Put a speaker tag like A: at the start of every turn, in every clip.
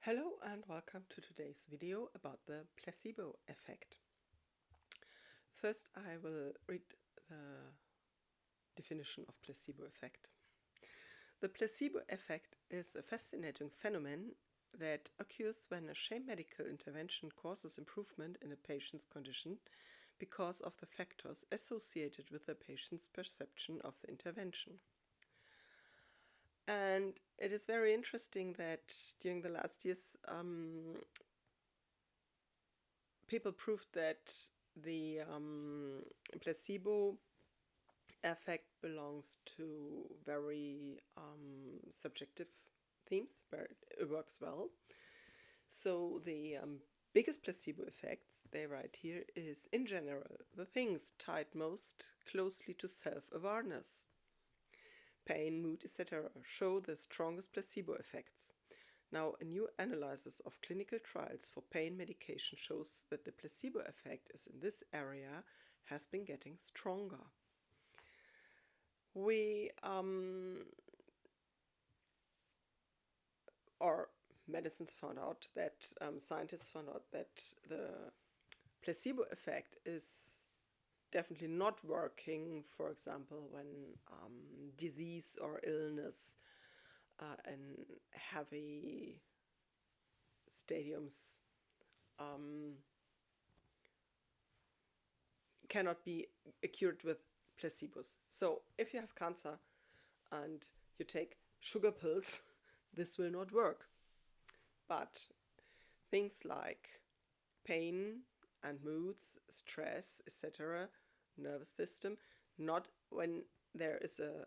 A: Hello and welcome to today's video about the placebo effect. First, I will read the definition of placebo effect. The placebo effect is a fascinating phenomenon that occurs when a sham medical intervention causes improvement in a patient's condition because of the factors associated with the patient's perception of the intervention. And it is very interesting that during the last years, people proved that the placebo effect belongs to very subjective themes where it works well. So the biggest placebo effects they write here is, in general, the things tied most closely to self-awareness. Pain, mood, etc. show the strongest placebo effects. Now, a new analysis of clinical trials for pain medication shows that the placebo effect is in this area has been getting stronger. Scientists found out that the placebo effect is definitely not working, for example, when disease or illness in heavy stadiums cannot be cured with placebos. So if you have cancer and you take sugar pills, this will not work. But things like pain and moods, stress, etc., nervous system, not when there is a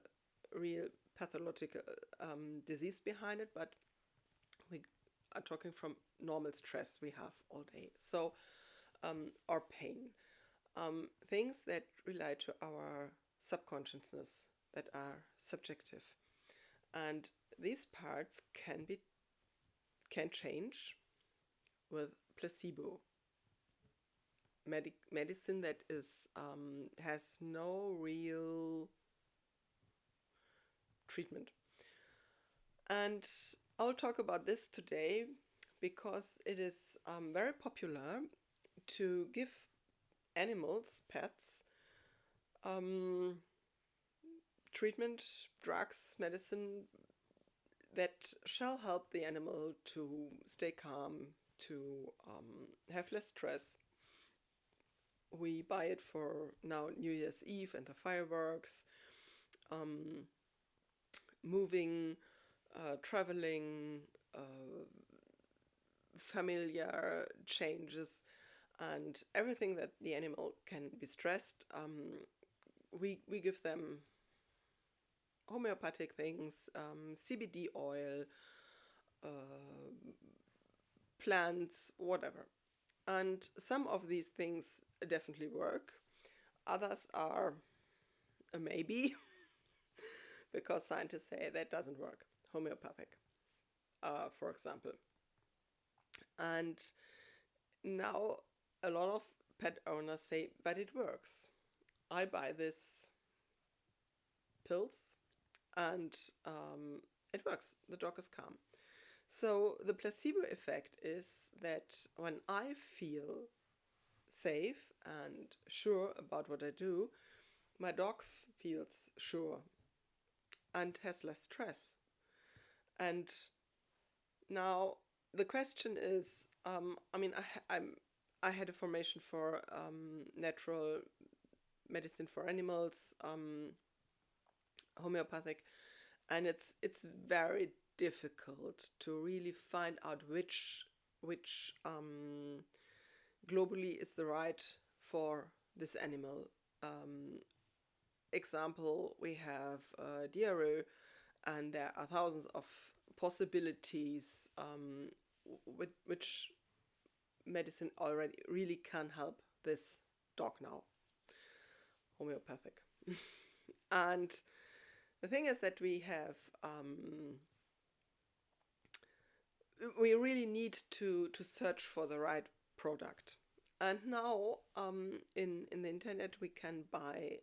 A: real pathological disease behind it, but we are talking from normal stress we have all day. So, or pain. Things that relate to our subconsciousness that are subjective. And these parts can change with placebo. Medicine that is has no real treatment. And I'll talk about this today because it is very popular to give animals, pets, treatment, drugs, medicine that shall help the animal to stay calm, to have less stress. We buy it for now New Year's Eve and the fireworks, moving, traveling, familiar changes, and everything that the animal can be stressed. We give them homeopathic things, CBD oil, plants, whatever. And some of these things definitely work. Others are a maybe, because scientists say that doesn't work. Homeopathic, for example. And now a lot of pet owners say, but it works. I buy this pills and it works. The dog is calm. So the placebo effect is that when I feel safe and sure about what I do, my dog feels sure and has less stress. And now the question is, I had a formation for natural medicine for animals, homeopathic, and it's very difficult to really find out which globally is the right for this animal. Example, we have diarrhea, and there are thousands of possibilities which medicine already really can help this dog now, homeopathic. And the thing is that we really need to search for the right product. And now in the internet we can buy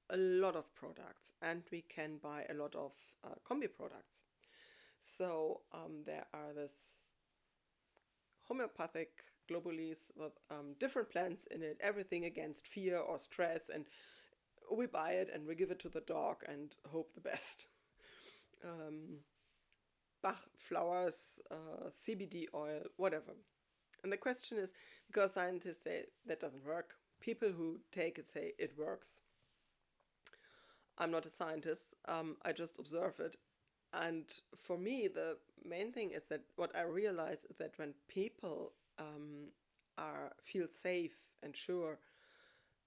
A: a lot of products, and we can buy a lot of combi products. So there are this homeopathic globules with different plants in it, everything against fear or stress, and we buy it and we give it to the dog and hope the best. Um, Bach flowers, CBD oil, whatever. And the question is, because scientists say that doesn't work, people who take it say it works. I'm not a scientist, I just observe it. And for me, the main thing is that what I realize is that when people feel safe and sure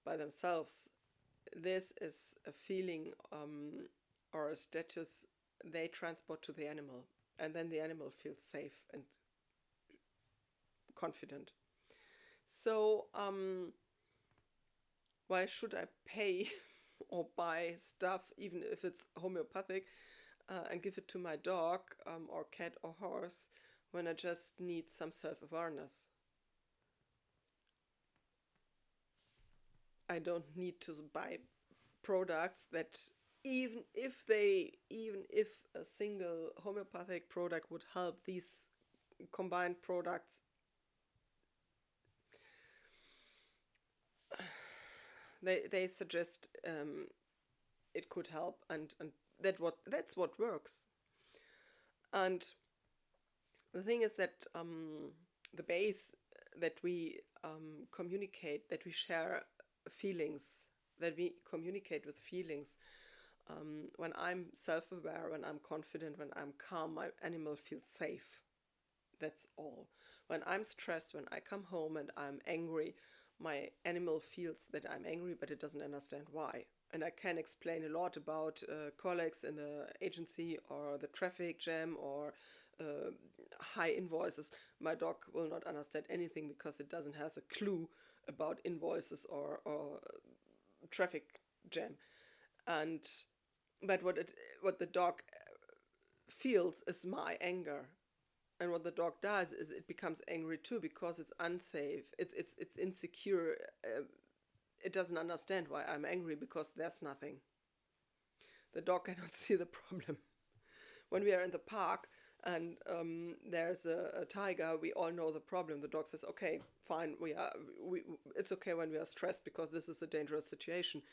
A: by themselves, this is a feeling or a status they transport to the animal, and then the animal feels safe and confident. So, why should I pay or buy stuff, even if it's homeopathic, and give it to my dog or cat or horse when I just need some self awareness? I don't need to buy products that even if a single homeopathic product would help, these combined products, they suggest it could help, and that's what works. And the thing is that the base that we communicate, that we share feelings, that we communicate with feelings. When I'm self-aware, when I'm confident, when I'm calm, my animal feels safe. That's all. When I'm stressed, when I come home and I'm angry, my animal feels that I'm angry, but it doesn't understand why. And I can explain a lot about colleagues in the agency or the traffic jam or uh, high invoices. My dog will not understand anything because it doesn't have a clue about invoices or traffic jam. And but what the dog feels is my anger, and what the dog does is it becomes angry too because it's unsafe, it's insecure. It doesn't understand why I'm angry because there's nothing. The dog cannot see the problem. When we are in the park and there's a tiger, we all know the problem. The dog says, "Okay, fine, it's okay when we are stressed because this is a dangerous situation."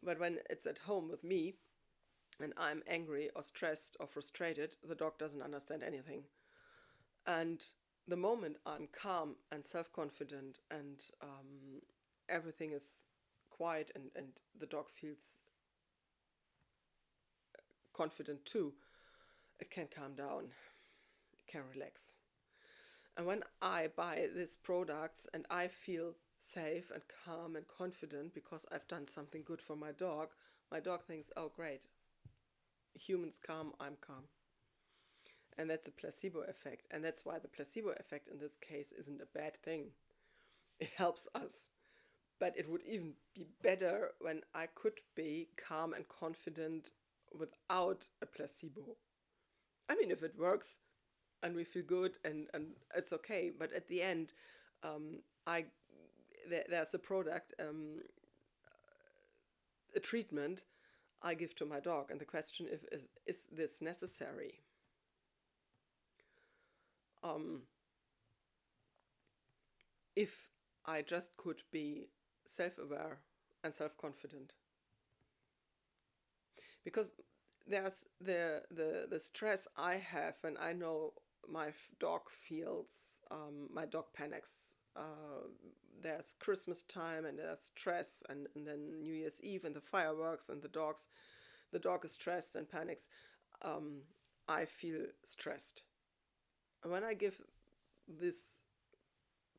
A: But when it's at home with me and I'm angry or stressed or frustrated, the dog doesn't understand anything. And the moment I'm calm and self confident and everything is quiet and the dog feels confident too, it can calm down, it can relax. And when I buy these products and I feel safe and calm and confident because I've done something good for my dog thinks, oh, great, humans calm, I'm calm. And that's a placebo effect. And that's why the placebo effect in this case isn't a bad thing. It helps us. But it would even be better when I could be calm and confident without a placebo. I mean, if it works and we feel good and it's okay, but at the end, I there's a product, a treatment I give to my dog, and the question is this necessary? Um, if I just could be self-aware and self-confident, because there's the stress I have when I know my dog feels, my dog panics. There's Christmas time and there's stress, and then New Year's Eve and the fireworks and the dog is stressed and panics. I feel stressed. And when I give this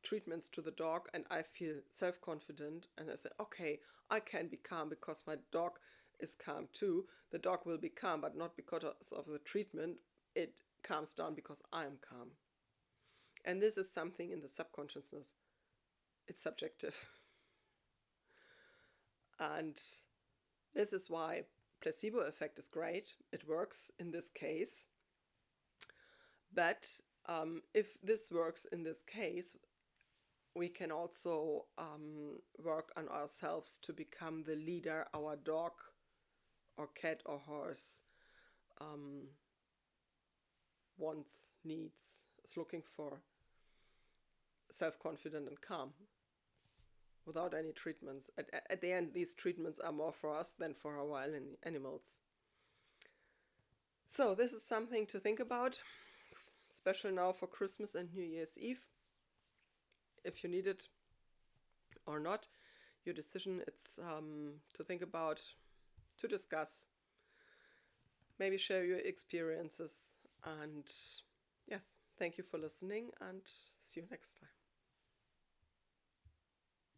A: treatments to the dog and I feel self confident and I say, okay, I can be calm because my dog is calm too. The dog will be calm, but not because of the treatment. It calms down because I am calm. And this is something in the subconsciousness. It's subjective. And this is why placebo effect is great. It works in this case. But if this works in this case, we can also work on ourselves to become the leader our dog or cat or horse wants, needs, is looking for. self-confident and calm without any treatments. At the end, these treatments are more for us than for our animals. So this is something to think about, especially now for Christmas and New Year's Eve. If you need it or not, your decision. It's to think about, to discuss, maybe share your experiences. And yes, thank you for listening, and see you next time.